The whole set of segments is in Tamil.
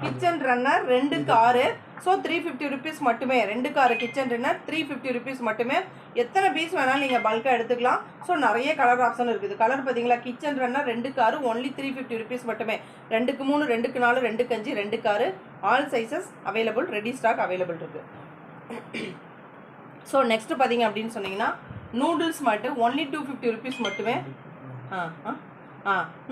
கிச்சன் ரன்னர் 2க்கு 6. ஸோ 350 ருபீஸ் மட்டுமே. 2க்கு 6 கிச்சன் ரன்னர் 350 ருபீஸ் மட்டுமே. எத்தனை பீஸ் வேணாலும் நீங்கள் பல்காக எடுத்துக்கலாம். ஸோ நிறைய கலர் ஆப்ஷன் இருக்குது. கலர் பார்த்தீங்களா, கிச்சன் ரன்னர் 2க்கு 6 ஒன்லி 350 ருபீஸ் மட்டுமே. 2க்கு 3, 2க்கு 4, 2க்கு 5, 2க்கு 6 all sizes available, ready stock available இருக்குது. ஸோ நெக்ஸ்ட்டு பார்த்தீங்க அப்படின்னு சொன்னீங்கன்னா நூடுல்ஸ் மேட்டு ஒன்லி 250 ருபீஸ் மட்டுமே.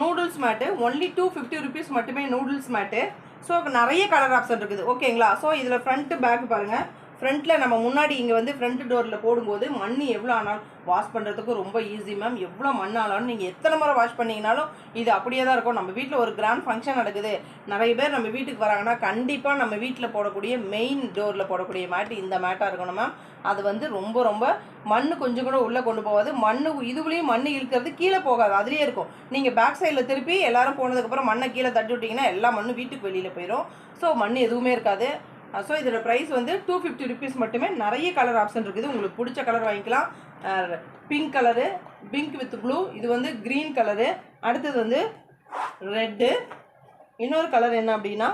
நூடுல்ஸ் மேட்டு ஒன்லி 250 ருபீஸ் மட்டுமே நூடுல்ஸ் மேட்டு. ஸோ நிறைய கலர் ஆப்ஷன் இருக்குது. ஓகேங்களா. ஸோ இதில் ஃப்ரண்ட்டு பேக் பாருங்கள். ஃப்ரண்ட்டில் நம்ம முன்னாடி இங்கே வந்து ஃப்ரண்ட் டோரில் போடும்போது மண் எவ்வளோ ஆனாலும் வாஷ் பண்ணுறதுக்கு ரொம்ப ஈஸி மேம். எவ்வளோ மண் ஆனாலும் நீங்கள் எத்தனை முறை வாஷ் பண்ணிங்கனாலும் இது அப்படியே தான் இருக்கும். நம்ம வீட்டில் ஒரு கிராண்ட் ஃபங்க்ஷன் நடக்குது, நிறைய பேர் நம்ம வீட்டுக்கு வராங்கன்னா கண்டிப்பாக நம்ம வீட்டில் போடக்கூடிய மெயின் டோரில் போடக்கூடிய மேட்டு இந்த மேட்டாக இருக்கணும் மேம். அது வந்து ரொம்ப ரொம்ப மண் கொஞ்சம் கூட உள்ளே கொண்டு போகாது. மண் இதுலேயும் மண் இழுக்கிறது கீழே போகாது, அதுலேயே இருக்கும். நீங்கள் பேக் சைடில் திருப்பி எல்லோரும் போனதுக்கப்புறம் மண்ணை கீழே தட்டி விட்டிங்கன்னா எல்லா மண்ணும் வீட்டுக்கு வெளியில் போயிடும். ஸோ மண் எதுவுமே இருக்காது. ஸோ இதோட ப்ரைஸ் வந்து 250 ருபீஸ் மட்டுமே. நிறைய கலர் ஆப்ஷன் இருக்குது. உங்களுக்கு பிடிச்ச கலர் வாங்கிக்கலாம். Pink colour, pink with blue, இது வந்து க்ரீன் கலரு, அடுத்தது வந்து ரெட்டு, இன்னொரு கலர் என்ன அப்படின்னா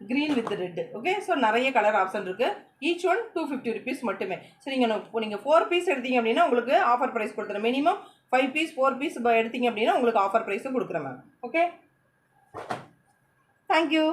green with red. Okay. So நிறைய கலர் ஆப்ஷன் இருக்குது. ஈச் ஒன் 250 ருபீஸ் மட்டுமே. ஸோ நீங்கள் 4 பீஸ் எடுத்தீங்க அப்படின்னா உங்களுக்கு ஆஃபர் ப்ரைஸ் கொடுத்துறேன். மினிமம் 5 பீஸ் 4 பீஸ் எடுத்தீங்க அப்படின்னா உங்களுக்கு ஆஃபர் ப்ரைஸும் கொடுக்குறேன் மேம். Okay, thank you.